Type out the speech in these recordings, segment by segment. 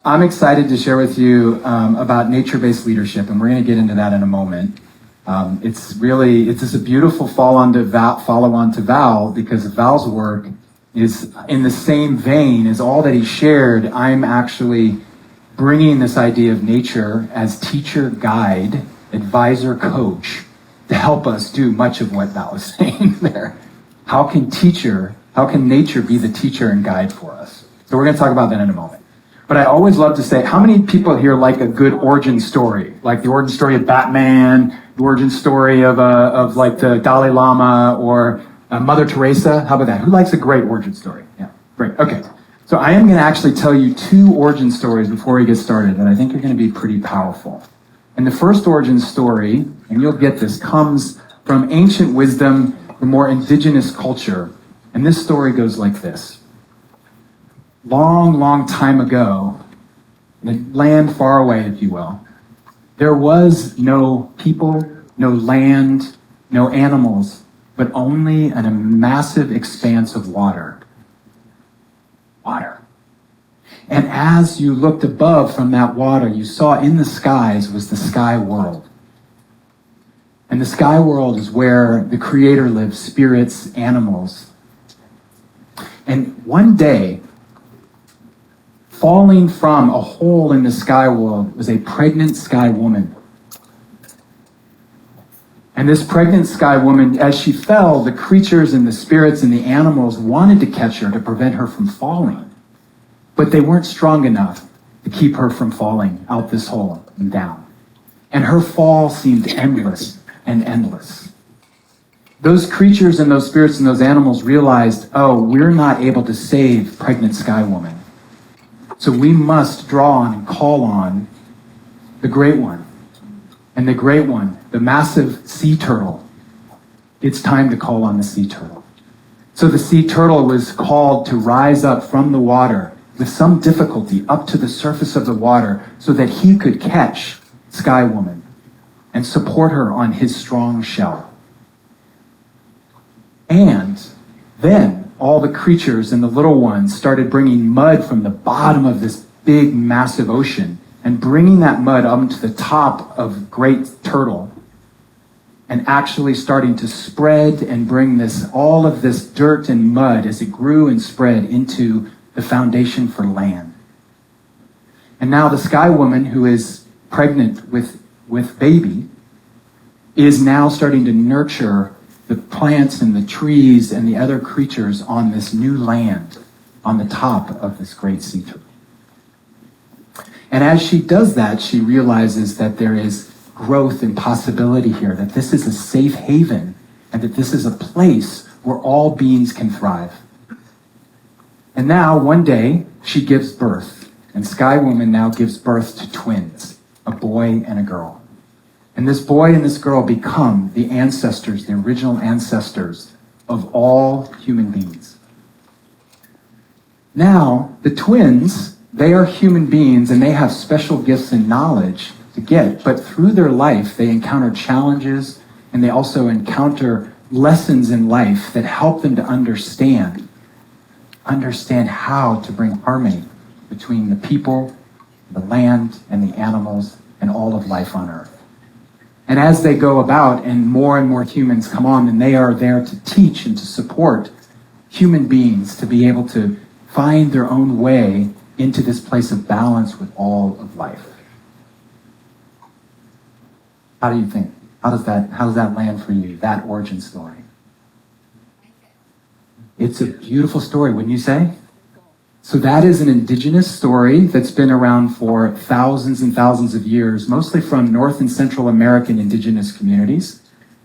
I'm excited to share with you about nature-based leadership, and we're going to get into that in a moment. It's just a beautiful follow-on to Val, because Val's work is in the same vein as all that he shared. I'm actually bringing this idea of nature as teacher, guide, advisor, coach to help us do much of what Val was saying there. How can nature be the teacher and guide for us? So we're going to talk about that in a moment. But I always love to say, how many people here like a good origin story? Like the origin story of Batman, the origin story of like the Dalai Lama or Mother Teresa? How about that? Who likes a great origin story? Yeah, great. Okay. So I am going to actually tell you two origin stories before we get started that I think are going to be pretty powerful. And the first origin story, and you'll get this, comes from ancient wisdom, the more indigenous culture. And this story goes like this. Long, long time ago, in a land far away, if you will, there was no people, no land, no animals, but only a massive expanse of water. Water. And as you looked above from that water, you saw in the skies was the sky world. And the sky world is where the Creator lives, spirits, animals. And one day, falling from a hole in the sky world was a pregnant sky woman. And this pregnant sky woman, as she fell, the creatures and the spirits and the animals wanted to catch her to prevent her from falling. But they weren't strong enough to keep her from falling out this hole and down. And her fall seemed endless and endless. Those creatures and those spirits and those animals realized, oh, we're not able to save pregnant sky woman. So we must draw on and call on the Great One. And the Great One, the massive sea turtle, it's time to call on the sea turtle. So the sea turtle was called to rise up from the water with some difficulty up to the surface of the water so that he could catch Sky Woman and support her on his strong shell. And then all the creatures and the little ones started bringing mud from the bottom of this big, massive ocean and bringing that mud up to the top of Great Turtle and actually starting to spread and bring all of this dirt and mud as it grew and spread into the foundation for land. And now the Sky Woman, who is pregnant with baby, is now starting to nurture the plants and the trees and the other creatures on this new land on the top of this great sea turtle. And as she does that, she realizes that there is growth and possibility here, that this is a safe haven, and that this is a place where all beings can thrive. And now, one day, she gives birth, and Sky Woman now gives birth to twins, a boy and a girl. And this boy and this girl become the ancestors, the original ancestors of all human beings. Now, the twins, they are human beings and they have special gifts and knowledge to get, but through their life, they encounter challenges and they also encounter lessons in life that help them to understand how to bring harmony between the people, the land, and the animals, and all of life on earth. And as they go about and more humans come on, and they are there to teach and to support human beings to be able to find their own way into this place of balance with all of life. How do you think? How does that land for you, that origin story? It's a beautiful story, wouldn't you say? So that is an indigenous story that's been around for thousands and thousands of years, mostly from North and Central American indigenous communities.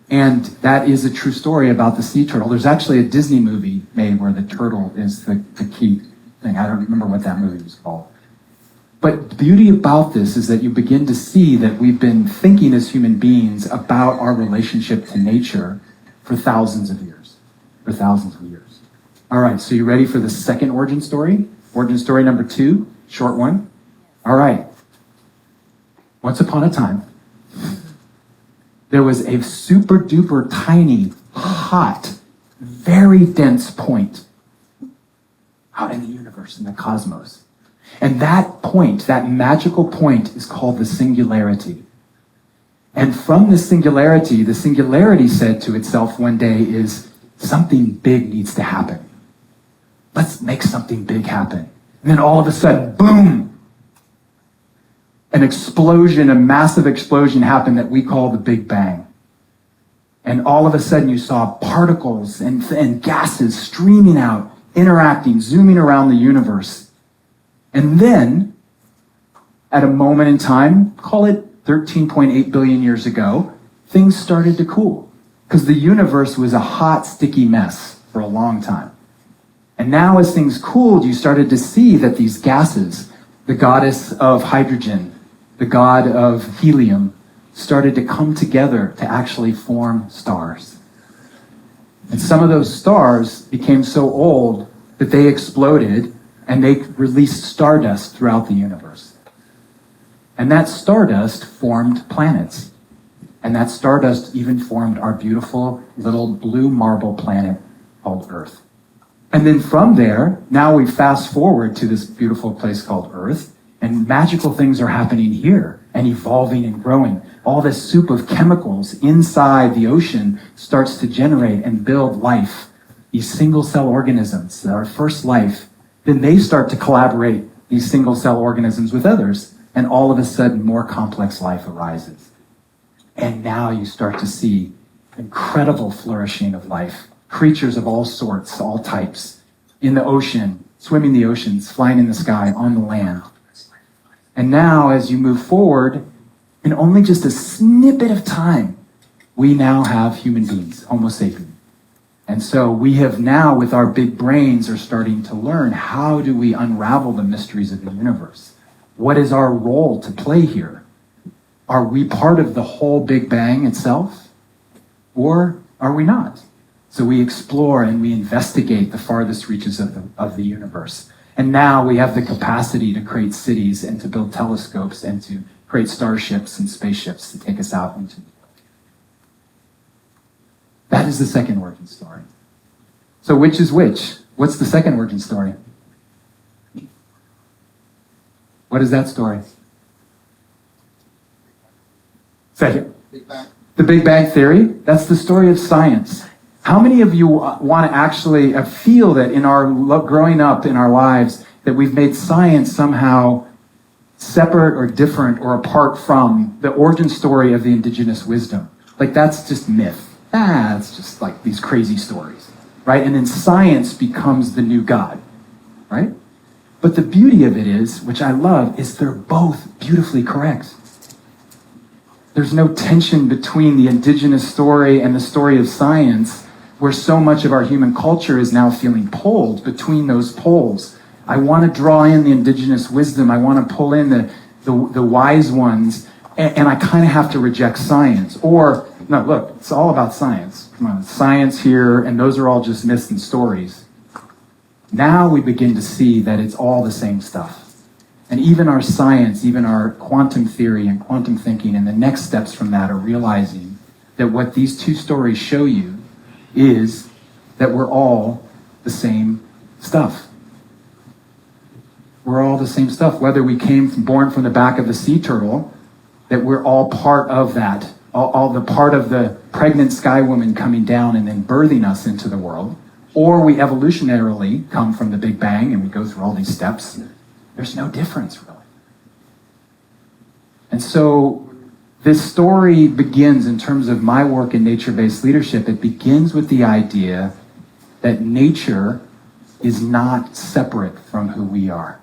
And that is a true story about the sea turtle. There's actually a Disney movie made where the turtle is the key thing. I don't remember what that movie was called. But the beauty about this is that you begin to see that we've been thinking as human beings about our relationship to nature for thousands of years. All right, so you ready for the second origin story? Origin story number 2, short one. All right. Once upon a time, there was a super duper tiny, hot, very dense point out in the universe, in the cosmos. And that point, that magical point, is called the singularity. And from the singularity said to itself one day is, something big needs to happen. Let's make something big happen. And then all of a sudden, boom! An explosion, a massive explosion happened that we call the Big Bang. And all of a sudden you saw particles and gases streaming out, interacting, zooming around the universe. And then, at a moment in time, call it 13.8 billion years ago, things started to cool. Because the universe was a hot, sticky mess for a long time. And now as things cooled, you started to see that these gases, the goddess of hydrogen, the god of helium, started to come together to actually form stars. And some of those stars became so old that they exploded and they released stardust throughout the universe. And that stardust formed planets. And that stardust even formed our beautiful little blue marble planet called Earth. And then from there, now we fast forward to this beautiful place called Earth, and magical things are happening here and evolving and growing. All this soup of chemicals inside the ocean starts to generate and build life. These single-cell organisms, our first life, then they start to collaborate, these single-cell organisms, with others, and all of a sudden more complex life arises. And now you start to see incredible flourishing of life. Creatures of all sorts, all types, in the ocean, swimming the oceans, flying in the sky, on the land. And now, as you move forward, in only just a snippet of time, we now have human beings, Homo sapiens. And so we have now, with our big brains, are starting to learn, how do we unravel the mysteries of the universe? What is our role to play here? Are we part of the whole Big Bang itself? Or are we not? So we explore and we investigate the farthest reaches of the universe. And now we have the capacity to create cities and to build telescopes and to create starships and spaceships to take us out into the world. That is the second origin story. So which is which? What's the second origin story? What is that story? Second. Big Bang. The Big Bang Theory. That's the story of science. How many of you want to actually feel that in our growing up in our lives that we've made science somehow separate or different or apart from the origin story of the indigenous wisdom? Like, that's just myth. It's just like these crazy stories, right? And then science becomes the new God, right? But the beauty of it is, which I love, is they're both beautifully correct. There's no tension between the indigenous story and the story of science, where so much of our human culture is now feeling pulled between those poles. I want to draw in the indigenous wisdom. I want to pull in the wise ones, and I kind of have to reject science. Or, no, look, it's all about science. Come on, science here, and those are all just myths and stories. Now we begin to see that it's all the same stuff. And even our science, even our quantum theory and quantum thinking, and the next steps from that are realizing that what these two stories show you is that we're all the same stuff. We're all the same stuff. Whether we born from the back of a sea turtle, that we're all part of that. All the part of the pregnant sky woman coming down and then birthing us into the world. Or we evolutionarily come from the Big Bang and we go through all these steps. There's no difference, really. And so this story begins, in terms of my work in nature-based leadership, it begins with the idea that nature is not separate from who we are.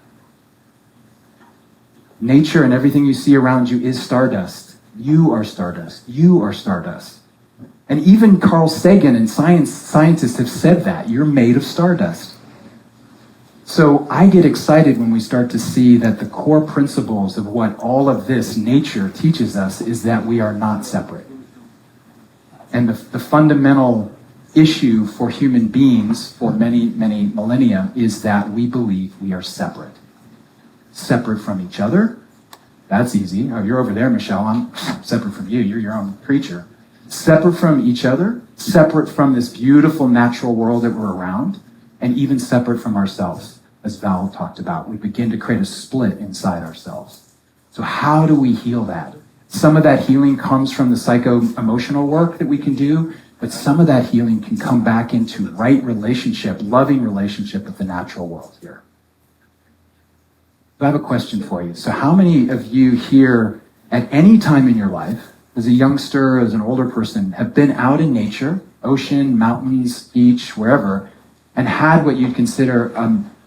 Nature and everything you see around you is stardust. You are stardust. You are stardust. And even Carl Sagan and scientists have said that. You're made of stardust. So I get excited when we start to see that the core principles of what all of this nature teaches us is that we are not separate. And the fundamental issue for human beings for many, many millennia is that we believe we are separate. Separate from each other. That's easy. Oh, you're over there, Michelle. I'm separate from you. You're your own creature. Separate from each other. Separate from this beautiful natural world that we're around. And even separate from ourselves. as Val talked about. We begin to create a split inside ourselves. So how do we heal that? Some of that healing comes from the psycho-emotional work that we can do, but some of that healing can come back into right relationship, loving relationship with the natural world here. So I have a question for you. So how many of you here at any time in your life, as a youngster, as an older person, have been out in nature, ocean, mountains, beach, wherever, and had what you'd consider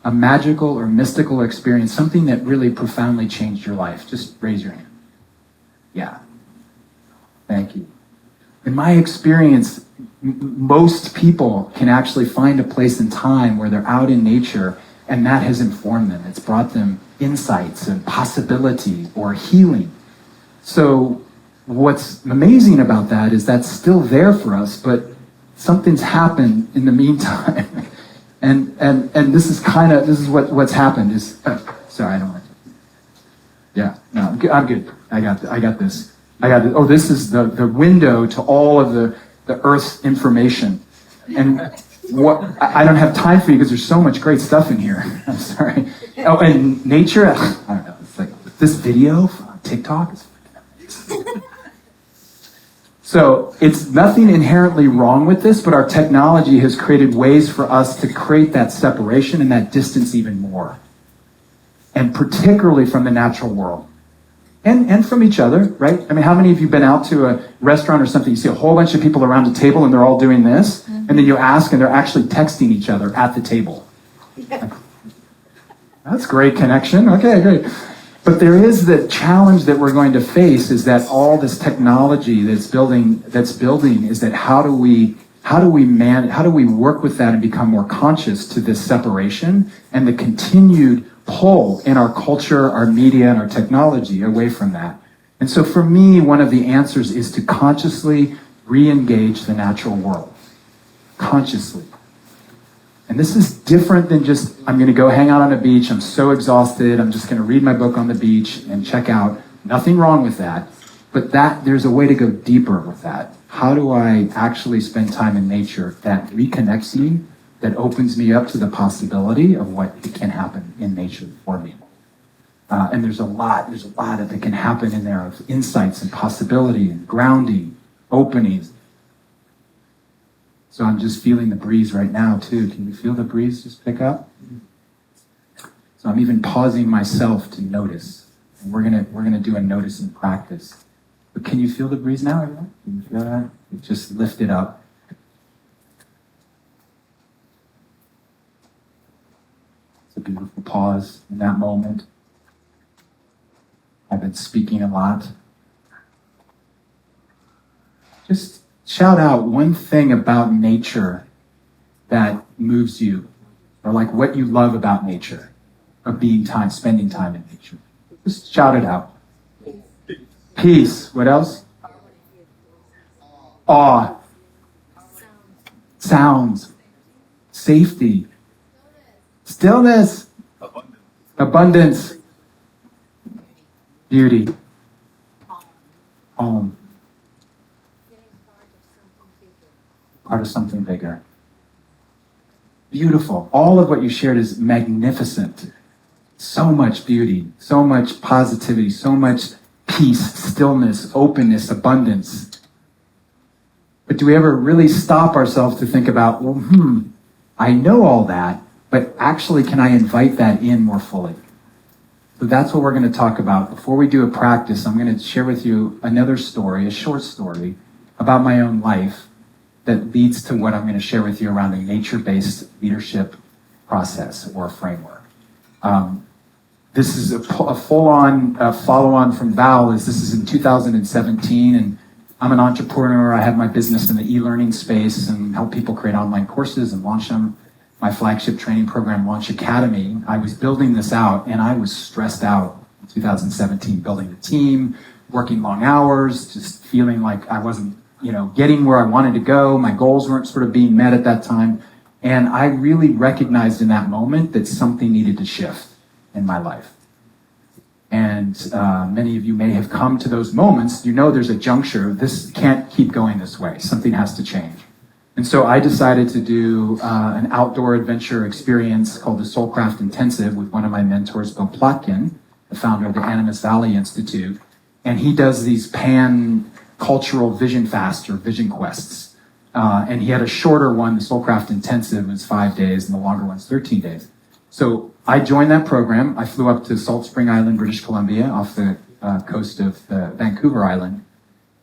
a magical or mystical experience, something that really profoundly changed your life? Just raise your hand. Yeah. Thank you. In my experience, most people can actually find a place in time where they're out in nature, and that has informed them. It's brought them insights and possibility or healing. So what's amazing about that is that's still there for us, but something's happened in the meantime. and this is what's happened is, sorry, I don't want to. Yeah, no, I'm good. I got this. Oh, this is the window to all of the Earth's information. And what I don't have time for you because there's so much great stuff in here. I'm sorry. Oh, and nature, I don't know. It's like this video on TikTok is amazing. So it's nothing inherently wrong with this, but our technology has created ways for us to create that separation and that distance even more. And particularly from the natural world. And from each other, right? I mean, how many of you have been out to a restaurant or something, you see a whole bunch of people around a table and they're all doing this, and then you ask and they're actually texting each other at the table. Yeah. That's great connection. Okay, great. But there is the challenge that we're going to face is that all this technology that's building is that how do we work with that and become more conscious to this separation and the continued pull in our culture, our media, and our technology away from that. And so for me, one of the answers is to consciously re-engage the natural world. Consciously. And this is different than just, I'm going to go hang out on a beach, I'm so exhausted, I'm just going to read my book on the beach and check out. Nothing wrong with that. But there's a way to go deeper with that. How do I actually spend time in nature that reconnects me, that opens me up to the possibility of what can happen in nature for me? And there's a lot that can happen in there of insights and possibility and grounding, openings. So I'm just feeling the breeze right now too. Can you feel the breeze just pick up? So I'm even pausing myself to notice. And we're gonna do a noticing practice. But can you feel the breeze now, everyone? Can you feel that? Just lift it up. It's a beautiful pause in that moment. I've been speaking a lot. Just shout out one thing about nature that moves you, or like what you love about nature, of spending time in nature. Just shout it out. Peace. What else? Awe. Sounds. Safety. Stillness. Abundance. Beauty. Home. Part of something bigger. Beautiful. All of what you shared is magnificent. So much beauty, so much positivity, so much peace, stillness, openness, abundance. But do we ever really stop ourselves to think about, I know all that, but actually can I invite that in more fully? So that's what we're going to talk about. Before we do a practice, I'm going to share with you another story, a short story about my own life that leads to what I'm going to share with you around a nature-based leadership process or framework. This is a full-on follow-on from Val. This is in 2017, and I'm an entrepreneur. I have my business in the e-learning space and help people create online courses and launch them. My flagship training program, Launch Academy, I was building this out, and I was stressed out in 2017, building the team, working long hours, just feeling like I wasn't getting where I wanted to go. My goals weren't sort of being met at that time. And I really recognized in that moment that something needed to shift in my life. And many of you may have come to those moments. There's a juncture. This can't keep going this way. Something has to change. And so I decided to do an outdoor adventure experience called the Soulcraft Intensive with one of my mentors, Bill Plotkin, the founder of the Animas Valley Institute. And he does these pan-cultural vision fasts or vision quests. And he had a shorter one, the Soulcraft Intensive, was 5 days, and the longer one's 13 days. So I joined that program. I flew up to Salt Spring Island, British Columbia, off the coast of Vancouver Island,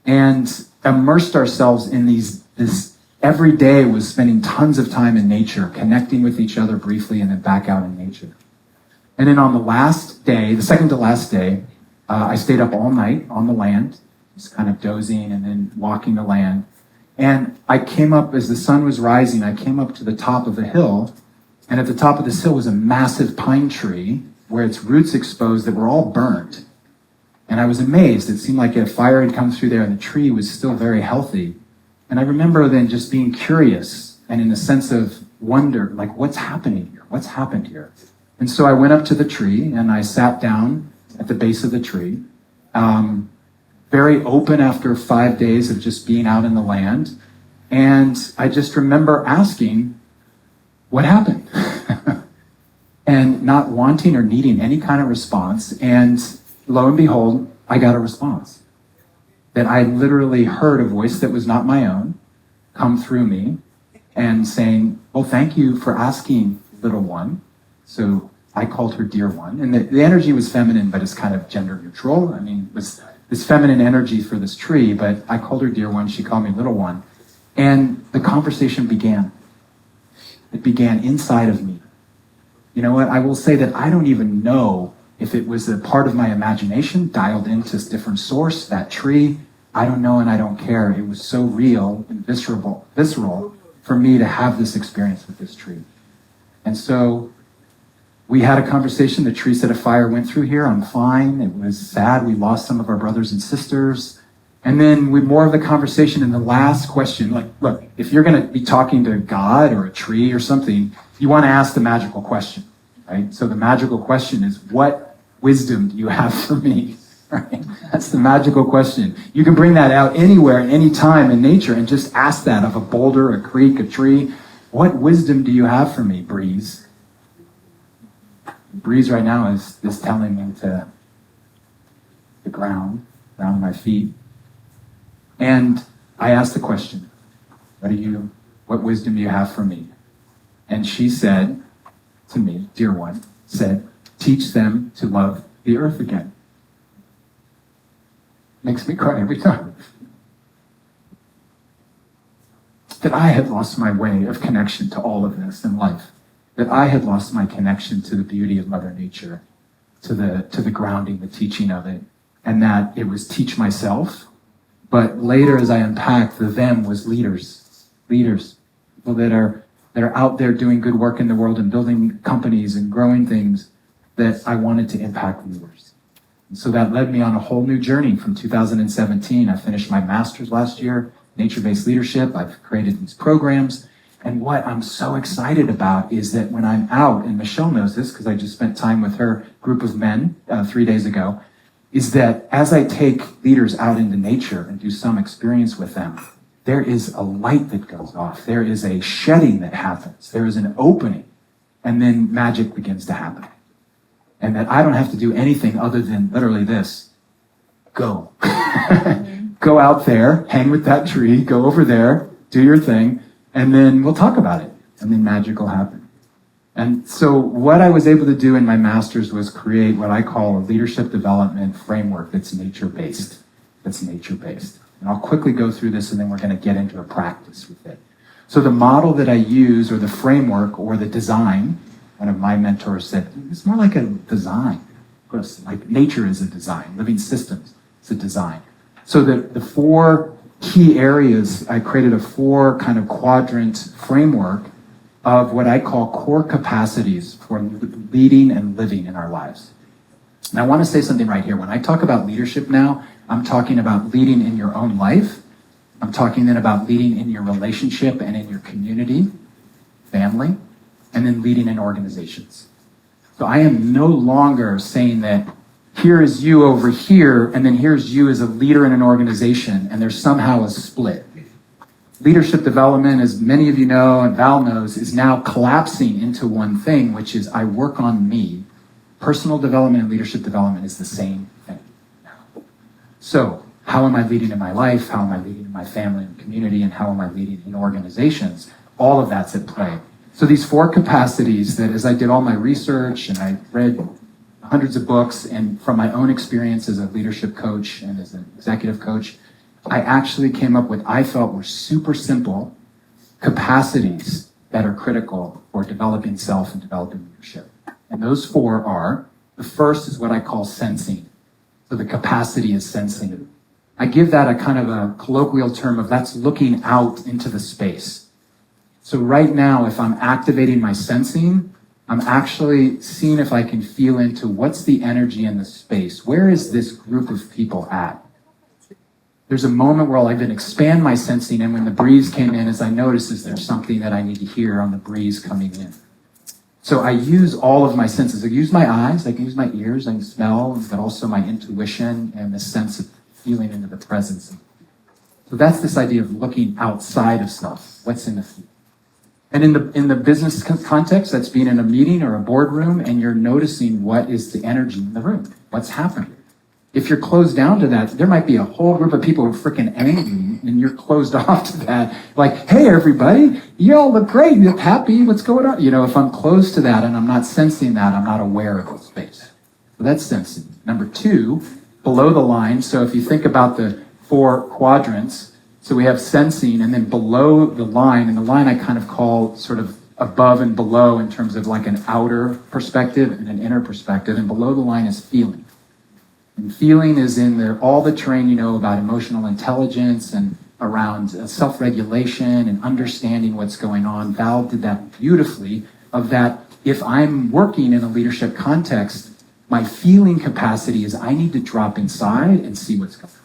and immersed ourselves in this every day was spending tons of time in nature, connecting with each other briefly, and then back out in nature. And then on the last day, the second to last day, I stayed up all night on the land, just kind of dozing and then walking the land. And I came up, as the sun was rising, I came up to the top of a hill, and at the top of this hill was a massive pine tree where its roots exposed that were all burnt. And I was amazed. It seemed like a fire had come through there and the tree was still very healthy. And I remember then just being curious and in a sense of wonder, like, what's happening here? What's happened here? And so I went up to the tree and I sat down at the base of the tree, very open after 5 days of just being out in the land. And I just remember asking, what happened? And not wanting or needing any kind of response. And lo and behold, I got a response. That I literally heard a voice that was not my own come through me and saying, well, thank you for asking, little one. So I called her dear one. And the energy was feminine, but it's kind of gender neutral. I mean, it was this feminine energy for this tree, but I called her dear one. She called me little one. And the conversation began. It began inside of me. You know what? I will say that I don't even know if it was a part of my imagination dialed into a different source, that tree. I don't know and I don't care. It was so real and visceral for me to have this experience with this tree. And so we had a conversation. The tree said a fire went through here. I'm fine. It was sad. We lost some of our brothers and sisters. And then more of the conversation in the last question, like, look, if you're going to be talking to God or a tree or something, you want to ask the magical question, right? So the magical question is, what wisdom do you have for me? Right? That's the magical question. You can bring that out anywhere, any time in nature, and just ask that of a boulder, a creek, a tree. What wisdom do you have for me, breeze? The breeze right now is telling me to the ground around my feet. And I asked the question, what wisdom do you have for me? And she said to me, dear one, said, teach them to love the earth again. Makes me cry every time. That I had lost my way of connection to all of this in life. That I had lost my connection to the beauty of Mother Nature, to the grounding, the teaching of it. And that it was teach myself. But later, as I unpacked, the them was leaders, people that are out there doing good work in the world and building companies and growing things that I wanted to impact leaders. And so that led me on a whole new journey from 2017. I finished my master's last year, nature-based leadership. I've created these programs. And what I'm so excited about is that when I'm out, and Michelle knows this because I just spent time with her group of men 3 days ago, is that as I take leaders out into nature and do some experience with them, there is a light that goes off. There is a shedding that happens. There is an opening. And then magic begins to happen. And that I don't have to do anything other than literally this. Go. Go out there, hang with that tree, go over there, do your thing, and then we'll talk about it. And then magic will happen. And so what I was able to do in my master's was create what I call a leadership development framework that's nature-based. And I'll quickly go through this and then we're going to get into a practice with it. So the model that I use, or the framework, or the design, one of my mentors said, it's more like a design. Of course, like nature is a design. Living systems is a design. So the 4 key areas, I created a 4 kind of quadrant framework of what I call core capacities for leading and living in our lives. And I want to say something right here. When I talk about leadership now, I'm talking about leading in your own life. I'm talking then about leading in your relationship and in your community, family, and then leading in organizations. So I am no longer saying that here is you over here, and then here's you as a leader in an organization, and there's somehow a split. Leadership development, as many of you know and Val knows, is now collapsing into one thing, which is I work on me. Personal development and leadership development is the same thing now. So, how am I leading in my life? How am I leading in my family and community? And how am I leading in organizations? All of that's at play. So these 4 capacities that, as I did all my research and I read hundreds of books, and from my own experience as a leadership coach and as an executive coach, I actually came up with, I felt were super simple capacities that are critical for developing self and developing leadership. And those 4 are, the first is what I call sensing. So the capacity is sensing. I give that a kind of a colloquial term of that's looking out into the space. So right now, if I'm activating my sensing, I'm actually seeing if I can feel into what's the energy in the space. Where is this group of people at? There's a moment where I'll even expand my sensing, and when the breeze came in, as I notice, is there something that I need to hear on the breeze coming in? So I use all of my senses. I use my eyes, I can use my ears, I can smell, but also my intuition and the sense of feeling into the presence. So that's this idea of looking outside of self. What's in the field? And in the business context, that's being in a meeting or a boardroom, and you're noticing what is the energy in the room, what's happening. If you're closed down to that, there might be a whole group of people who are freaking angry, and you're closed off to that. Like, hey, everybody, you all look great, you look happy, what's going on? You know, if I'm closed to that and I'm not sensing that, I'm not aware of the space. So that's sensing. Number 2, below the line. So if you think about the 4 quadrants, so we have sensing, and then below the line, and the line I kind of call sort of above and below in terms of like an outer perspective and an inner perspective, and below the line is feeling. And feeling is in there, all the terrain you know about emotional intelligence and around self-regulation and understanding what's going on. Val did that beautifully, of that if I'm working in a leadership context, my feeling capacity is I need to drop inside and see what's going on.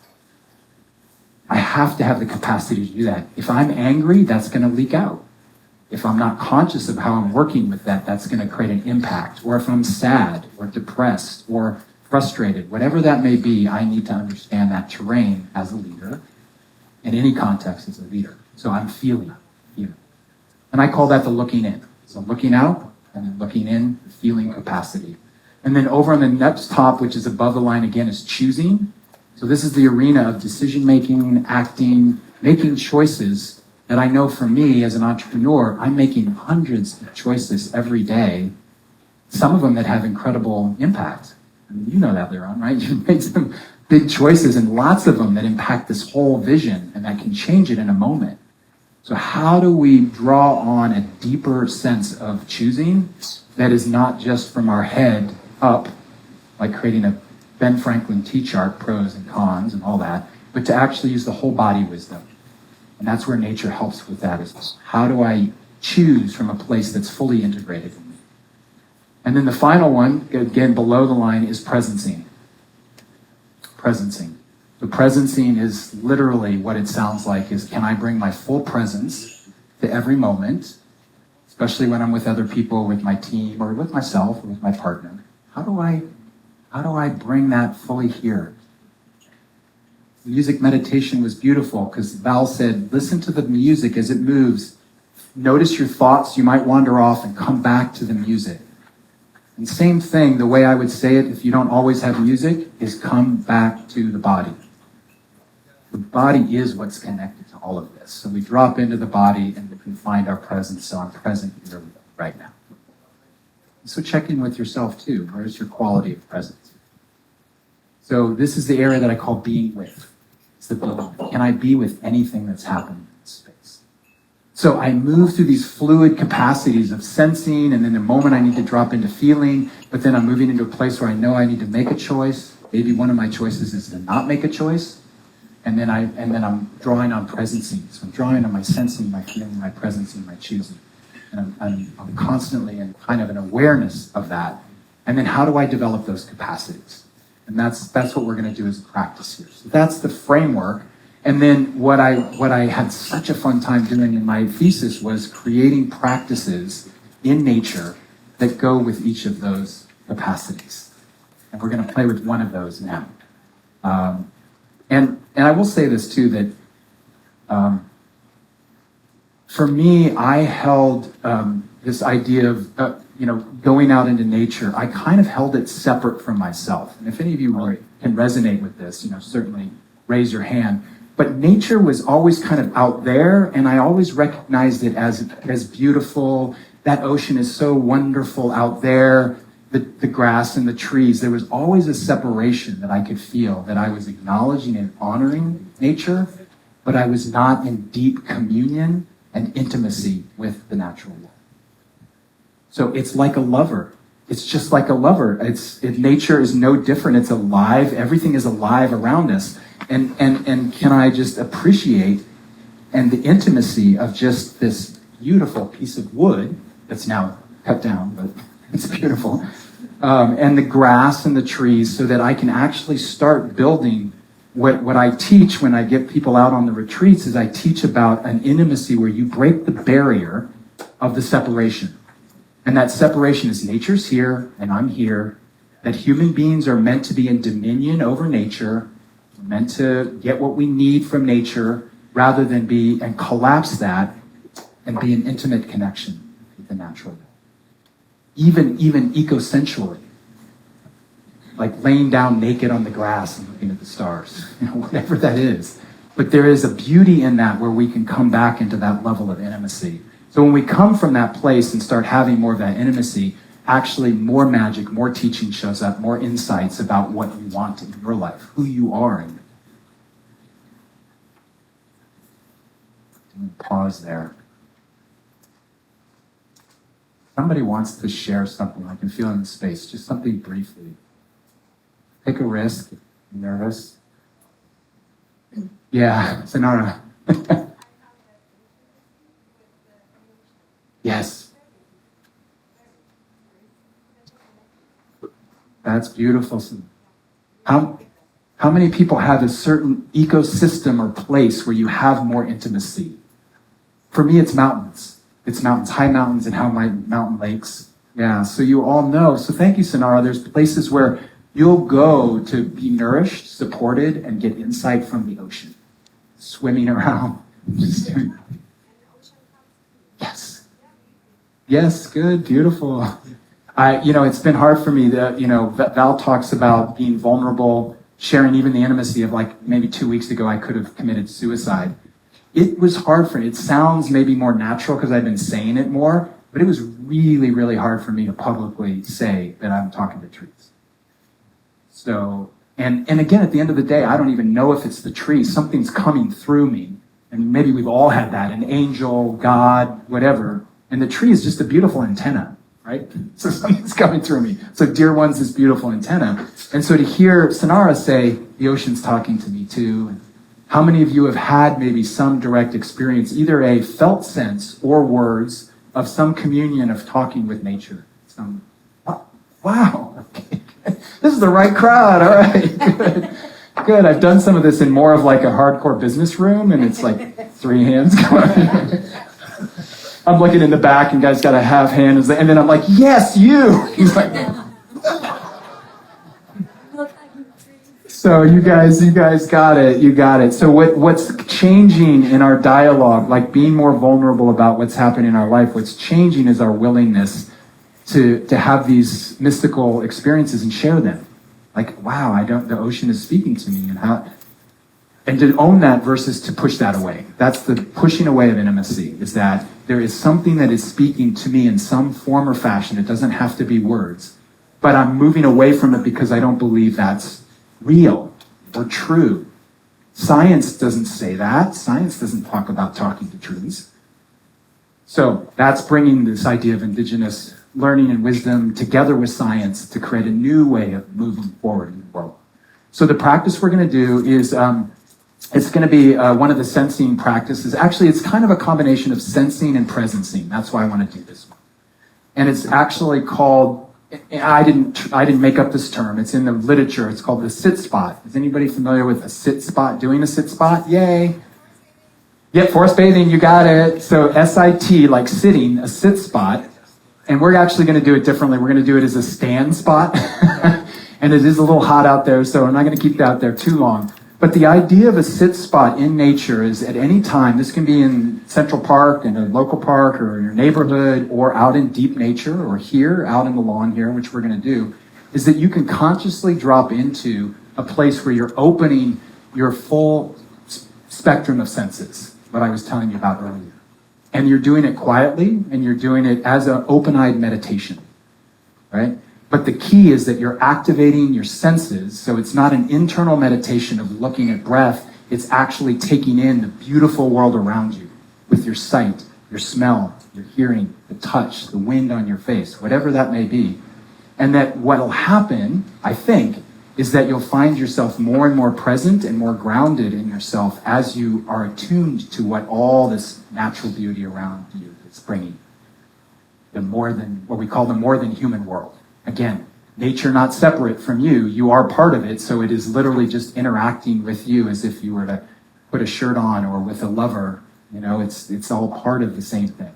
I have to have the capacity to do that. If I'm angry, that's going to leak out. If I'm not conscious of how I'm working with that, that's going to create an impact. Or if I'm sad or depressed or frustrated, whatever that may be, I need to understand that terrain as a leader, in any context as a leader. So I'm feeling. And I call that the looking in. So looking out and then looking in, the feeling capacity. And then over on the next top, which is above the line again, is choosing. So this is the arena of decision-making, acting, making choices that I know for me as an entrepreneur, I'm making hundreds of choices every day, some of them that have incredible impact. I mean, you know that, Liron, right? You made some big choices and lots of them that impact this whole vision and that can change it in a moment. So how do we draw on a deeper sense of choosing that is not just from our head up, like creating a Ben Franklin T-chart, pros and cons and all that, but to actually use the whole body wisdom. And that's where nature helps with that, is how do I choose from a place that's fully integrated in me? And then the final one, again below the line, is presencing. Presencing. So presencing is literally what it sounds like, is can I bring my full presence to every moment, especially when I'm with other people, with my team, or with myself, or with my partner. How do I bring that fully here? Music meditation was beautiful because Val said, listen to the music as it moves. Notice your thoughts. You might wander off and come back to the music. And same thing, the way I would say it, if you don't always have music, is come back to the body. The body is what's connected to all of this. So we drop into the body and we can find our presence. So I'm present here right now. So check in with yourself too. Where's your quality of presence? So this is the area that I call being with. It's the being. Can I be with anything that's happening in this space? So I move through these fluid capacities of sensing, and then the moment I need to drop into feeling, but then I'm moving into a place where I know I need to make a choice. Maybe one of my choices is to not make a choice. And then I'm drawing on presencing. So I'm drawing on my sensing, my feeling, my presencing, my choosing. And I'm constantly in kind of an awareness of that. And then how do I develop those capacities? And that's what we're going to do as a practice here. So that's the framework. And then what I had such a fun time doing in my thesis was creating practices in nature that go with each of those capacities. And we're going to play with one of those now. And I will say this too, that for me, I held this idea of, going out into nature. I kind of held it separate from myself. And if any of you can resonate with this, certainly raise your hand. But nature was always kind of out there, and I always recognized it as beautiful. That ocean is so wonderful out there. The grass and the trees. There was always a separation that I could feel, that I was acknowledging and honoring nature, but I was not in deep communion and intimacy with the natural world. So it's like a lover. It's just like a lover. Nature is no different. It's alive. Everything is alive around us. And can I just appreciate and the intimacy of just this beautiful piece of wood that's now cut down, but it's beautiful. And the grass and the trees, so that I can actually start building what I teach when I get people out on the retreats is I teach about an intimacy where you break the barrier of the separation. And that separation is nature's here and I'm here, that human beings are meant to be in dominion over nature, we're meant to get what we need from nature rather than be and collapse that and be in intimate connection with the natural world. Even ecosensually, like laying down naked on the grass and looking at the stars, whatever that is. But there is a beauty in that where we can come back into that level of intimacy. So when we come from that place and start having more of that intimacy, actually more magic, more teaching shows up, more insights about what you want in your life, who you are. And pause there. Somebody wants to share something. I can feel in the space, just something briefly. Take a risk. Nervous? Yeah, Sonara. Yes. That's beautiful. How many people have a certain ecosystem or place where you have more intimacy? For me, it's mountains. It's mountains, high mountains and mountain lakes. Yeah, so you all know. So thank you, Sonara. There's places where you'll go to be nourished, supported, and get insight from the ocean. Swimming around. Just doing. Yes. Yes, good, beautiful. It's been hard for me that, Val talks about being vulnerable, sharing even the intimacy of maybe 2 weeks ago, I could have committed suicide. It was hard for me. It sounds maybe more natural because I've been saying it more, but it was really, really hard for me to publicly say that I'm talking to trees. So, and again, at the end of the day, I don't even know if it's the tree. Something's coming through me. And maybe we've all had that, an angel, God, whatever. And the tree is just a beautiful antenna, right? So something's coming through me. So dear one's this beautiful antenna. And so to hear Sonara say, the ocean's talking to me too. How many of you have had maybe some direct experience, either a felt sense or words of some communion of talking with nature? Wow, okay. This is the right crowd, all right, good. Good, I've done some of this in more of like a hardcore business room, and it's like 3 hands going. I'm looking in the back, and guys got a half hand, and then I'm like, yes, you! He's like, so you guys got it, you got it. So what's changing in our dialogue, like being more vulnerable about what's happening in our life, what's changing is our willingness to have these mystical experiences and share them. Like, wow, the ocean is speaking to me, and to own that versus to push that away. That's the pushing away of intimacy, is that there is something that is speaking to me in some form or fashion. It doesn't have to be words, but I'm moving away from it because I don't believe that's real or true. Science doesn't say that. Science doesn't talk about talking to trees. So that's bringing this idea of indigenous learning and wisdom together with science to create a new way of moving forward in the world. So the practice we're going to do is, it's going to be one of the sensing practices. Actually, it's kind of a combination of sensing and presencing. That's why I want to do this one. And it's actually called, I didn't make up this term. It's in the literature. It's called the sit spot. Is anybody familiar with a sit spot? Doing a sit spot? Yay. Yep, forest bathing, you got it. So SIT, like sitting, a sit spot. And we're actually going to do it differently. We're going to do it as a stand spot. And it is a little hot out there, so I'm not going to keep it out there too long. But the idea of a sit spot in nature is at any time, this can be in Central Park, in a local park, or in your neighborhood, or out in deep nature, or here, out in the lawn here, which we're going to do, is that you can consciously drop into a place where you're opening your full spectrum of senses, what I was telling you about earlier. And you're doing it quietly, and you're doing it as an open-eyed meditation, right? But the key is that you're activating your senses, so it's not an internal meditation of looking at breath, it's actually taking in the beautiful world around you with your sight, your smell, your hearing, the touch, the wind on your face, whatever that may be. And that what'll happen, I think, is that you'll find yourself more and more present and more grounded in yourself as you are attuned to what all this natural beauty around you is bringing. The more than, what we call the more than human world. Again, nature not separate from you. You are part of it, so it is literally just interacting with you as if you were to put a shirt on or with a lover. You know, it's all part of the same thing.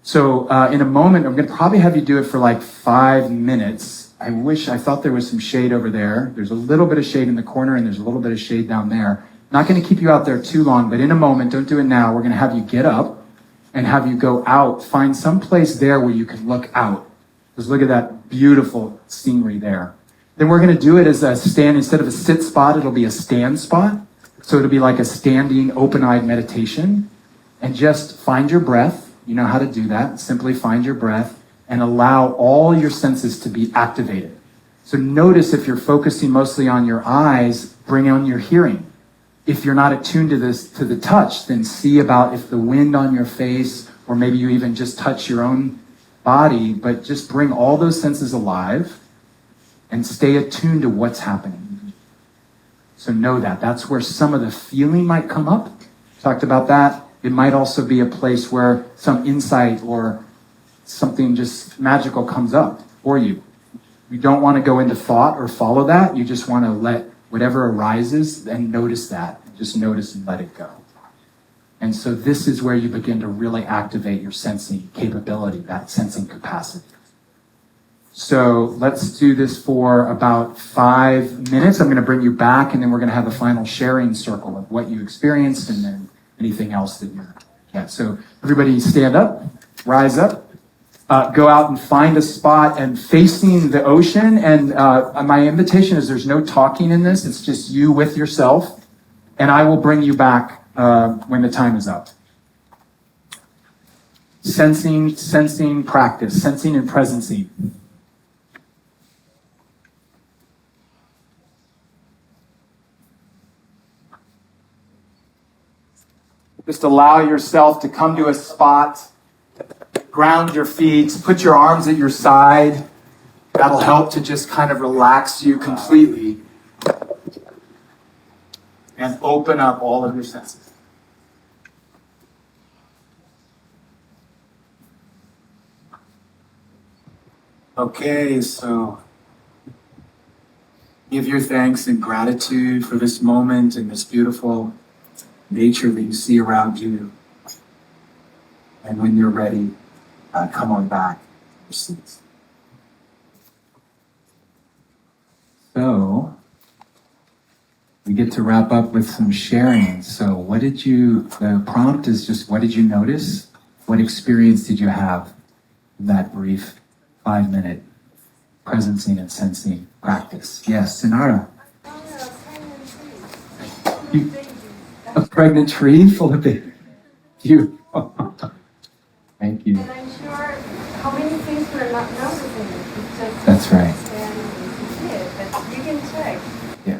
So in a moment, I'm going to probably have you do it for like 5 minutes. I thought there was some shade over there. There's a little bit of shade in the corner and there's a little bit of shade down there. Not going to keep you out there too long, but in a moment, don't do it now. We're going to have you get up and have you go out. Find some place there where you can look out. Just look at that beautiful scenery there. Then we're going to do it as a stand. Instead of a sit spot, it'll be a stand spot. So it'll be like a standing, open-eyed meditation. And just find your breath. You know how to do that. Simply find your breath and allow all your senses to be activated. So notice if you're focusing mostly on your eyes, bring on your hearing. If you're not attuned to the touch, then see about if the wind on your face, or maybe you even just touch your own body, but just bring all those senses alive and stay attuned to what's happening. So know that. That's where some of the feeling might come up. Talked about that. It might also be a place where some insight or something just magical comes up for you. You don't want to go into thought or follow that. You just want to let whatever arises and notice that. Just notice and let it go. And so this is where you begin to really activate your sensing capability, that sensing capacity. So let's do this for about 5 minutes. I'm going to bring you back, and then we're going to have a final sharing circle of what you experienced and then anything else that you're at. So everybody stand up, rise up, go out and find a spot and facing the ocean. And my invitation is there's no talking in this. It's just you with yourself. And I will bring you back when the time is up. Sensing practice, sensing and presencing. Just allow yourself to come to a spot, ground your feet, put your arms at your side. That'll help to just kind of relax you completely and open up all of your senses. Okay, so give your thanks and gratitude for this moment and this beautiful nature that you see around you. And when you're ready, come on back to your seats. So, we get to wrap up with some sharing. So the prompt is just, what did you notice? What experience did you have in that brief 5-minute presencing and sensing practice? Yes, Sinara. A pregnant tree full of babies. You. Thank you. And I'm sure how many things we're not noticing. That's right. But you can check. Yeah.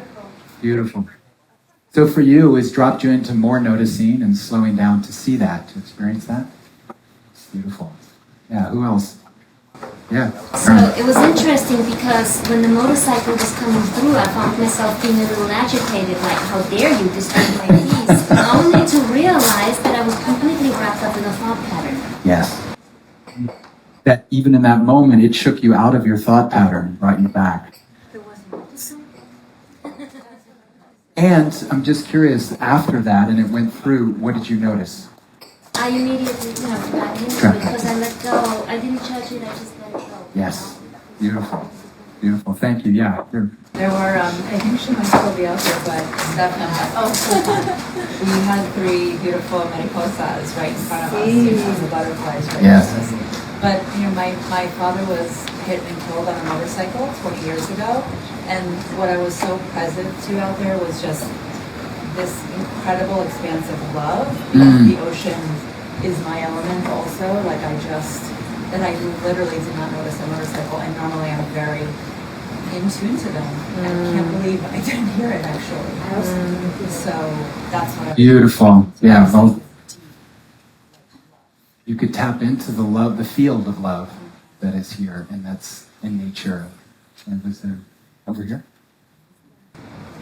Beautiful. So for you, it's dropped you into more noticing and slowing down to see that, to experience that. It's beautiful. Yeah, who else? Yeah. So it was interesting because when the motorcycle was coming through, I found myself being a little agitated, like, how dare you disturb my peace? Only to realize that I was completely wrapped up in a thought pattern. Yes. That even in that moment, it shook you out of your thought pattern, brought you back. There wasn't noticing. And I'm just curious, after that, and it went through, what did you notice? I immediately, back into it because I let go. I didn't judge it, I just let it go. Yes. Beautiful. Beautiful. Thank you. Yeah. Here. There were, I think she might still be out there, but we had 3 beautiful mariposas right in front of us, the butterflies right Yes. next to us. But, my father was hit and killed on a motorcycle 20 years ago, and what I was so present to out there was just this incredible expanse of love. The ocean is my element also, that I literally did not notice a motorcycle, and normally I'm very in tune to them. I can't believe I didn't hear it actually. So that's what Beautiful. Yeah. Well, you could tap into the love, the field of love that is here, and that's in nature. And was there over here?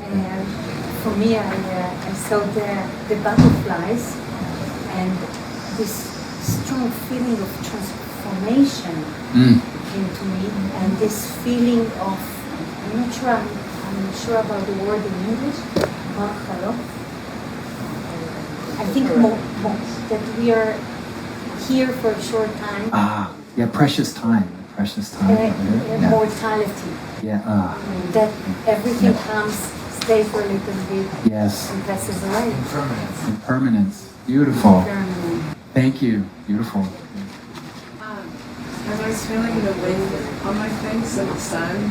And for me, I saw the butterflies and this strong feeling of transformation came to me, and this feeling of, I'm not sure about the word in English, hello. I think that we are here for a short time. Yeah, precious time. Yeah. Mortality. Yeah. That everything comes, stays for a little bit, Yes. and passes away. Impermanence. Beautiful. Impermanence. Thank you. Beautiful. As I was feeling the wind on my face and the sun,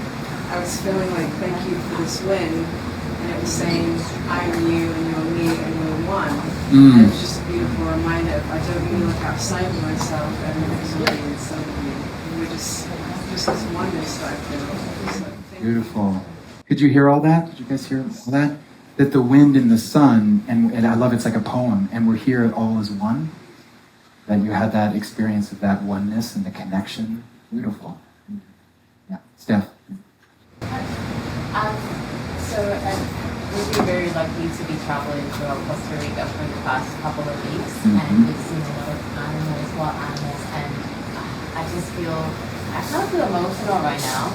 I was feeling like, thank you for this wind. And it was saying, I am you and you're me and we're one. And it was just a beautiful reminder. If I don't really look outside of myself, and there's already inside of me. And we're just this oneness that I feel. So, thank you. Beautiful. Could you hear all that? Did you guys hear all that? That the wind and the sun, and I love it's like a poem, and we're here all as one. That you had that experience of that oneness and the connection. Beautiful. Yeah. Steph. We've been very lucky to be traveling throughout Costa Rica for the past couple of weeks, and we've seen a lot of animals, wild animals, and I kind of feel emotional right now.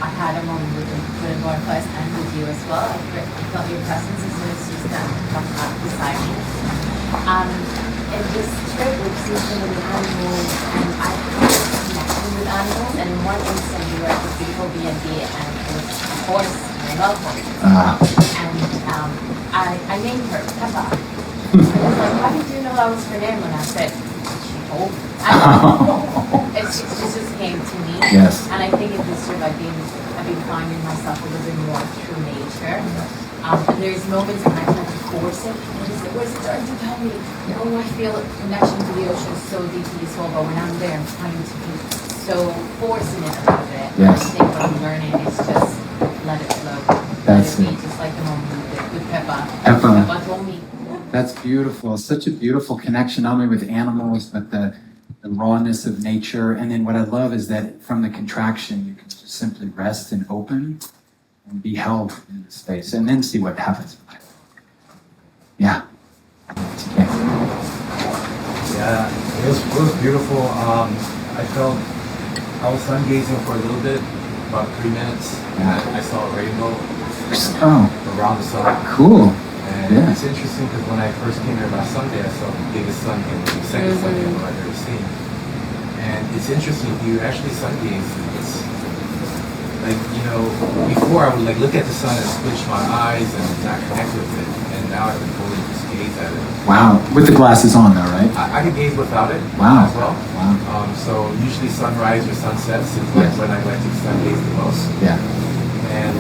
I had a moment with the butterflies and with you as well. I felt your presence as soon as you stand beside me. And this trip, we've seen so many animals, and I feel connection with animals, and in one instant we were at this beautiful B&B, and it was a horse, and I love horses. And I named her Peppa. I was like, how did you know that was her name? And I said, she told me. It just came to me. Yes. And I think in this trip I've been finding myself a little bit more through nature. And there's moments when I try to force it, and it's like, where's it starting to tell me? Oh, I feel a connection to the ocean so deeply soul, but when I'm there, I'm trying to be so forcing it a little bit. Yes. I think what I'm learning is just let it flow. That's let it it. be, just like the moment with Peppa. Peppa. Peppa told me. That's beautiful. Such a beautiful connection, not only with animals, but the rawness of nature. And then what I love is that from the contraction, you can just simply rest and open and be held in the space, and then see what happens. Yeah. Okay. Yeah, it was beautiful. I was sun gazing for a little bit, about 3 minutes, and I saw a rainbow around the sun. Cool. And it's interesting because when I first came here last Sunday, I saw the biggest sun in the second Sunday I've ever seen. And it's interesting, if you actually sun gaze, it's like, before I would look at the sun and squinch my eyes and not connect with it. And now I can fully just gaze at it. Wow. With the glasses on, though, right? I can gaze without it Wow. as well. Wow. So usually sunrise or sunsets is when I like to sun gaze the most. Yeah. And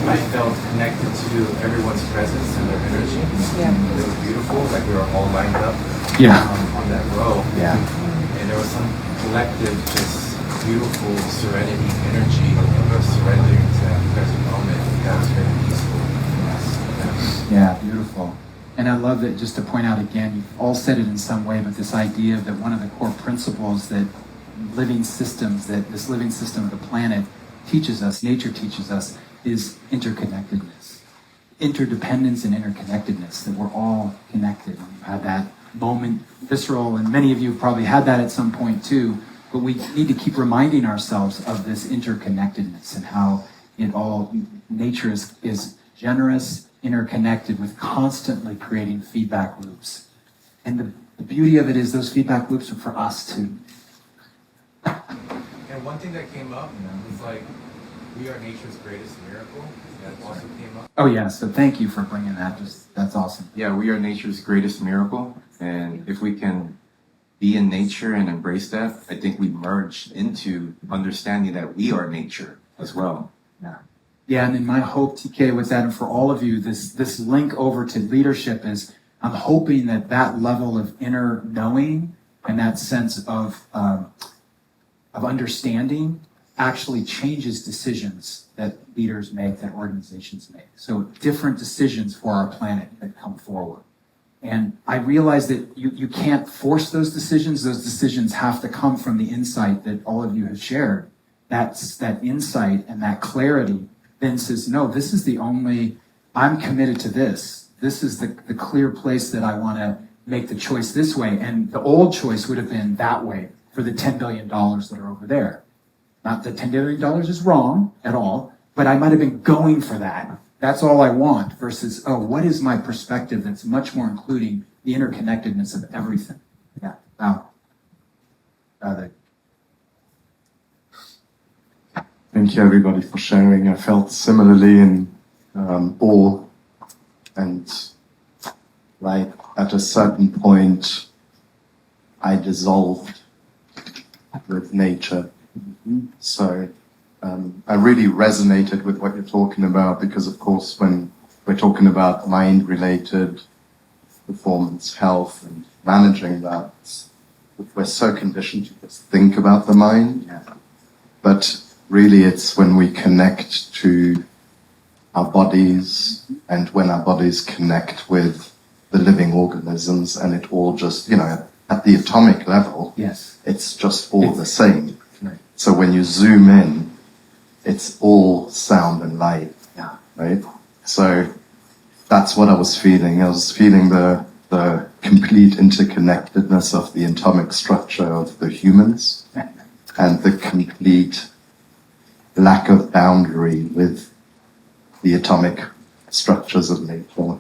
I felt connected to everyone's presence and their energy. Yeah. It was beautiful, like we were all lined up Yeah. on that row. Yeah. And there was some collective, just beautiful serenity, energy of surrendering to that present moment. That was very peaceful. Yeah, beautiful. And I love that, just to point out again, you've all said it in some way, but this idea that one of the core principles that this living system of the planet teaches us, nature teaches us, is interconnectedness. Interdependence and interconnectedness, that we're all connected. We've had that moment, visceral, and many of you have probably had that at some point too, but we need to keep reminding ourselves of this interconnectedness and how nature is generous, interconnected, with constantly creating feedback loops. And the beauty of it is those feedback loops are for us too. And one thing that came up was like, we are nature's greatest miracle. That also came up. Oh yeah, so thank you for bringing that. That's awesome. Yeah, we are nature's greatest miracle, and if we can be in nature and embrace that, I think we merge into understanding that we are nature as well. Yeah, and then my hope, TK, was that, and for all of you, this link over to leadership is, I'm hoping that that level of inner knowing and that sense of understanding actually changes decisions that leaders make, that organizations make. So different decisions for our planet that come forward. And I realize that you can't force those decisions. Those decisions have to come from the insight that all of you have shared. That's that insight and that clarity then says, no, this is the only, I'm committed to this. This is the clear place that I want to make the choice this way. And the old choice would have been that way for the $10 billion that are over there. Not that $10 billion is wrong at all, but I might have been going for that. That's all I want versus, oh, what is my perspective that's much more including the interconnectedness of everything? Yeah. Wow. Thank you, everybody, for sharing. I felt similarly in awe, and like at a certain point, I dissolved with nature. So I really resonated with what you're talking about because, of course, when we're talking about mind-related performance, health, and managing that, we're so conditioned to just think about the mind. But really, it's when we connect to our bodies and when our bodies connect with the living organisms, and it all just, at the atomic level, Yes. it's just all the same. Right. So when you zoom in, it's all sound and light, right? So that's what I was feeling. I was feeling the complete interconnectedness of the atomic structure of the humans and the complete lack of boundary with the atomic structures of nature.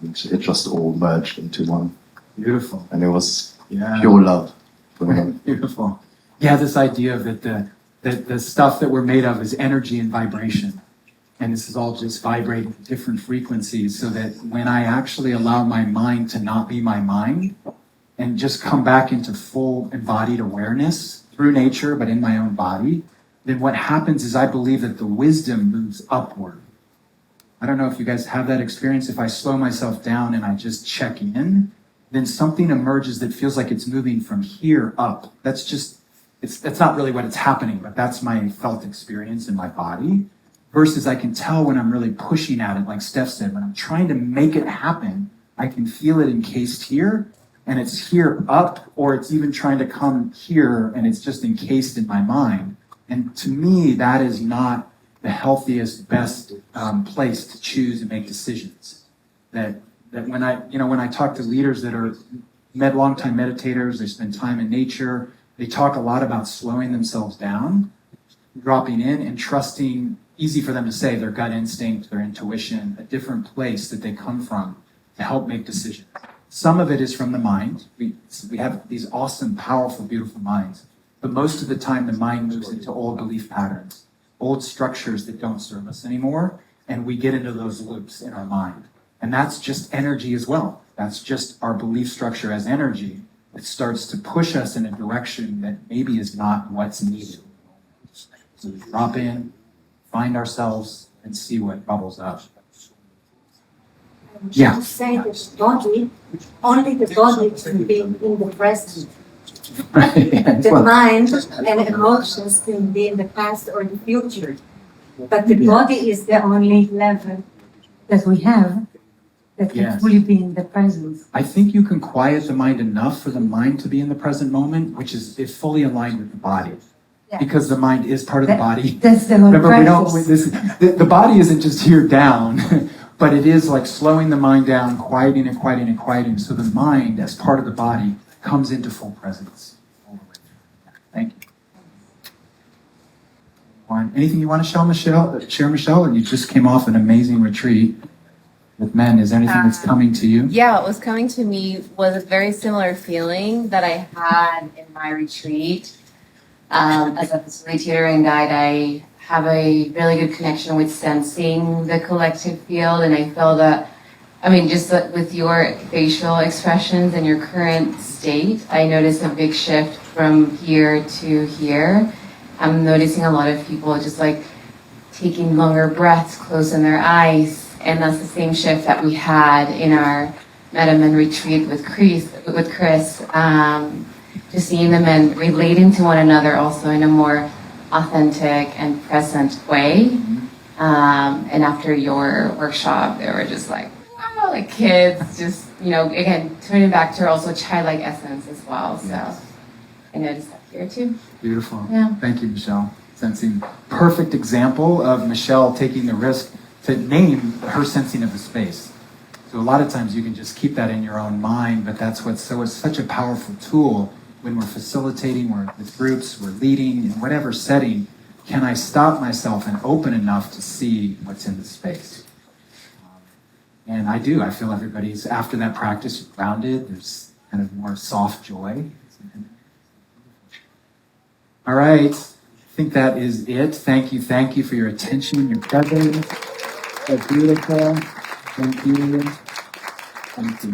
And it just all merged into one. Beautiful. And it was Yeah. pure love. Beautiful. Yeah, this idea that the stuff that we're made of is energy and vibration. And this is all just vibrating at different frequencies so that when I actually allow my mind to not be my mind and just come back into full embodied awareness through nature, but in my own body, then what happens is I believe that the wisdom moves upward. I don't know if you guys have that experience. If I slow myself down and I just check in, then something emerges that feels like it's moving from here up. That's not really what it's happening, but that's my felt experience in my body. Versus I can tell when I'm really pushing at it, like Steph said, when I'm trying to make it happen, I can feel it encased here, and it's here up, or it's even trying to come here, and it's just encased in my mind. And to me, that is not the healthiest, best place to choose and make decisions. That when I talk to leaders that are long-time meditators, they spend time in nature, they talk a lot about slowing themselves down, dropping in and trusting, easy for them to say, their gut instinct, their intuition, a different place that they come from to help make decisions. Some of it is from the mind. We have these awesome, powerful, beautiful minds. But most of the time, the mind moves into old belief patterns, old structures that don't serve us anymore, and we get into those loops in our mind. And that's just energy as well. That's just our belief structure as energy. It starts to push us in a direction that maybe is not what's needed. So we drop in, find ourselves, and see what bubbles up. Yeah. You say the body, only the body can be in the present. The mind and emotions can be in the past or the future. But the body is the only level that we have that can fully be in the present. I think you can quiet the mind enough for the mind to be in the present moment, which is fully aligned with the body. Yeah. Because the mind is part of the body. That's the whole practice. The body isn't just here down, but it is like slowing the mind down, quieting and quieting and quieting, so the mind, as part of the body, comes into full presence. Thank you. Anything you want to share, Michelle? Or you just came off an amazing retreat with men. Is there anything that's coming to you? Yeah, what was coming to me was a very similar feeling that I had in my retreat. As a facilitator and guide, I have a really good connection with sensing the collective field, and I feel that, I mean, just with your facial expressions and your current state, I notice a big shift from here to here. I'm noticing a lot of people just like taking longer breaths, closing their eyes, and that's the same shift that we had in our Metaman retreat with Chris. Just seeing the men relating to one another also in a more authentic and present way. And after your workshop, they were just like, oh, like kids, just, you know, again, turning back to also childlike essence as well. So Yes. I noticed that here too. Beautiful. Yeah. Thank you, Michelle. Sensing. Perfect example of Michelle taking the risk to name her sensing of the space. So a lot of times you can just keep that in your own mind, but that's what's so it's such a powerful tool when we're facilitating, we're with groups, we're leading in whatever setting. Can I stop myself and open enough to see what's in the space? And I do. I feel everybody's after that practice grounded. There's kind of more soft joy. All right. I think that is it. Thank you for your attention, your presence. That's beautiful. Thank you. Thank you.